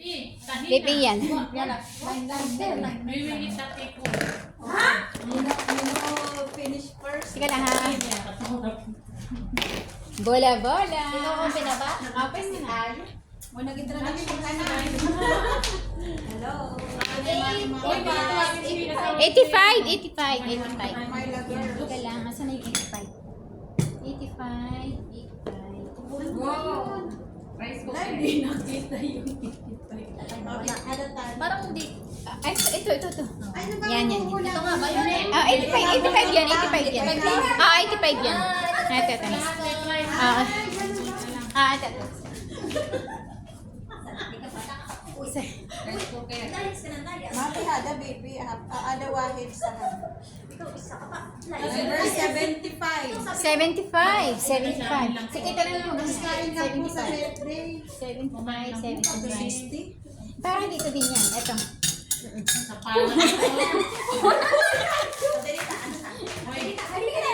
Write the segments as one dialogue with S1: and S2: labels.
S1: Pipi yan.
S2: Finish first.
S1: Sige lang ha. Bola-bola.
S2: Ikaw kung pinaba?
S1: Nakapis na tayo.
S2: Muna kita na Hello.
S1: 85.
S2: My lover.
S1: Sige lang. Asan na yung 85? 85.
S2: Wow. Hindi nakita yung 85.
S3: Parang hindi.
S1: Ito.
S2: Ay, ano ba?
S1: Yan.
S3: Ito nga ba yun eh?
S1: 85 yan. 85 yan. 85 yan. Ito. Ito.
S2: Mati hada baby. Ada wahid sa Number 75.
S1: 75. Sige, ito na lang.
S2: Kain na po sa
S1: 75.
S2: birthday.
S1: 60.
S2: 60.
S1: Parang dito din yan. Ito.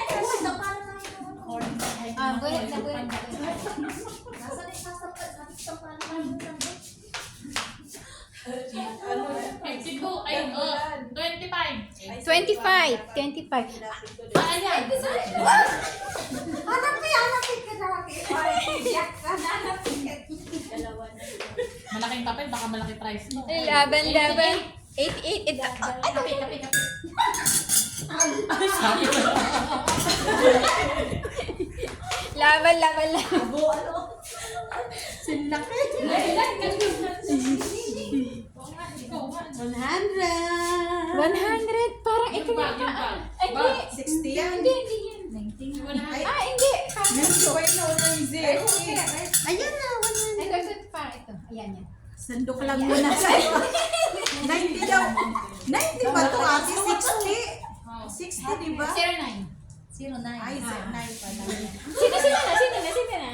S1: Bulat na.
S3: Ay, 25.
S1: 25.
S3: Ayan. Malaking papel, baka malaki price mo.
S1: Laban. 88. Laban.
S2: Sinlaki. 100.
S1: 100. Parang ito
S3: Yung bag,
S1: na.
S3: yung bag.
S1: Hindi.
S2: 60 yan.
S1: Hindi yan.
S2: Ay,
S1: Hindi.
S2: Nandun na walang zero. Ayan na, 100.
S1: Ito. Parang ito. Ayan yan.
S2: Sandok lang muna sa 90 daw. 90 ba ito ate? 60? 60 di ba?
S1: 09.
S2: Ay, 9 pala.
S1: Sino na?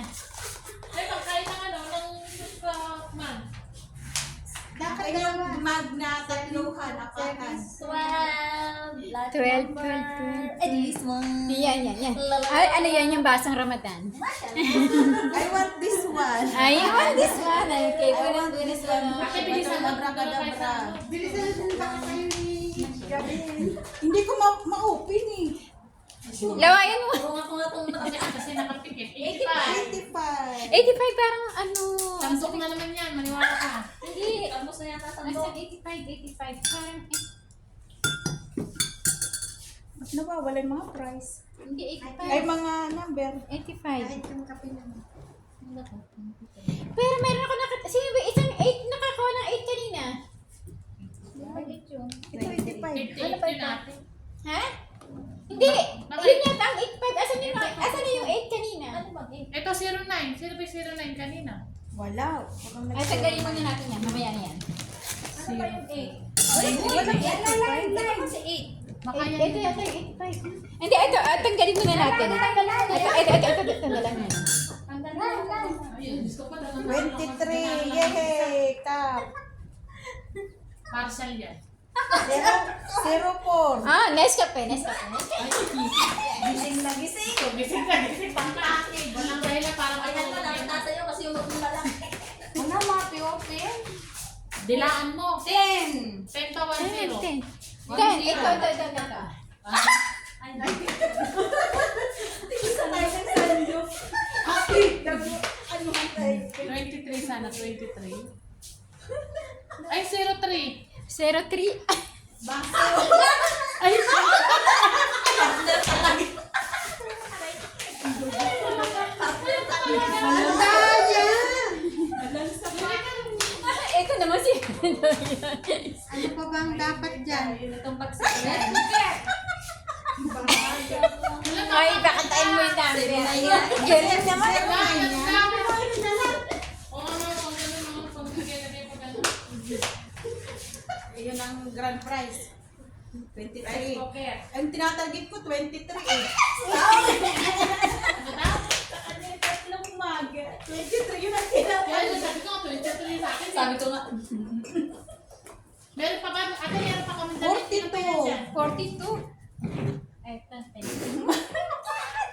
S3: Ay, pagkain ng man.
S2: Dapat yung magna tatluhan, apatan.
S1: 12.
S3: This one.
S1: Yan. Ay, ano yan yung basang Ramadan?
S2: I want this one.
S1: Ay, this one. Okay,
S2: This one.
S3: Bilisan mo.
S2: Abracadabra. Bilisan mo baka kayo ni Gabriel. Hindi ko ma-open eh.
S1: Lawayan mo.
S3: Kasi nakapikit.
S2: 85.
S1: 85 parang ano.
S3: Samsok na naman yan, maniwala ka.
S1: Hindi.
S3: Tapos na yata
S1: Asan 85. Parang,
S2: Ba't nawawala yung mga price?
S1: hindi
S2: Ay,
S1: 85.
S2: mga number.
S1: 85.
S2: yung kape naman.
S1: Pero meron ako nakita. Sino ba? Isang 8 nakakuha ng 8 kanina.
S2: Ito 85.
S3: Ano pa ito?
S1: Ha? Hindi.
S3: Bakit?
S1: Yun yata ang 85. Asan yung 8 kanina?
S3: Ito 09. Sino ba yung 09 kanina?
S2: Wala.
S1: Ay, tanggalin muna natin yan. Mamaya na yan.
S3: Ano ba yung 8?
S1: Ito yata yung 85. Hindi, ito. Tanggalin muna natin. Ito na lang yan.
S3: Ayun, gusto ko pa
S2: 23. Yay! Top.
S3: Partial yan.
S2: 04.
S1: Nescafe.
S2: Gising na gising.
S3: So, gising ka, gising. Pangkakit. Walang dahilan para matulog.
S2: Ano mga open?
S3: Dilaan mo.
S2: 10.
S3: 10 pa 1-0.
S1: 10. Ito.
S2: Sanay ng sando. Ate, ano man tayo?
S3: 23 sana, 23. Ay, 03.
S1: 03.
S3: Ay,
S1: Ito naman si
S2: Ano pa bang dapat dyan?
S3: itong pagsasabi.
S1: Ay, bakantayin mo yung number. Ganyan naman.
S2: Yun ang grand prize. 23.
S3: Okay.
S2: Ang tinatarget ko, 23 eh. Tatlong mag. 23 yun ang tinatarget.
S3: Sabi ko nga, 23 sa akin.
S2: Sabi ko nga,
S3: Meron pa ba? Ate, meron pa kami damit. Sino pa yan dyan?
S1: 42.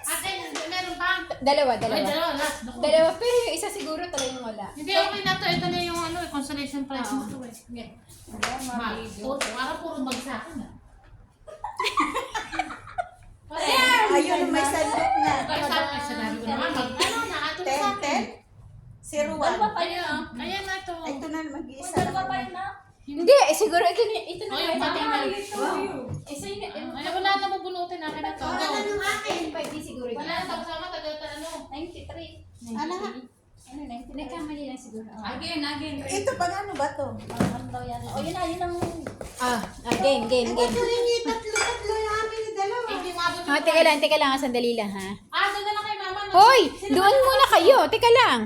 S3: Ate, meron pa?
S1: Dalawa.
S3: Ay, dalawa. Last. Naku.
S1: Dalawa, pero yung isa siguro talagang wala.
S3: Hindi, okay na to. Ito na yung consolation. isang price mo to eh. Sige. Mahal. Parang puro mag sa akin ah.
S2: Ayun, may sandok na.
S3: Kaya sa akin, sinabi ko naman, ano, nakatulog sa akin.
S2: 10, 01.
S3: Ayan na to.
S2: Ito na, mag-iisa na.
S1: Hindi, siguro ito na.
S3: Oh, yung pating na rin.
S1: Isa yun.
S3: Ay, wala na mabunutin namin na to.
S1: Pwede siguro.
S3: Wala na kasama, tagal ano.
S1: 93.
S2: Ano nga?
S1: Ano, 90? Nagkamali lang siguro.
S3: Again.
S2: Ito pa ano ba to?
S1: Game.
S2: Hindi, tatlo yung amin ni dalawa.
S3: Hindi mabot
S1: Teka lang, sandali lang ha.
S3: Ah, doon na lang kay mama. No?
S1: Hoy, doon muna kayo. Teka lang.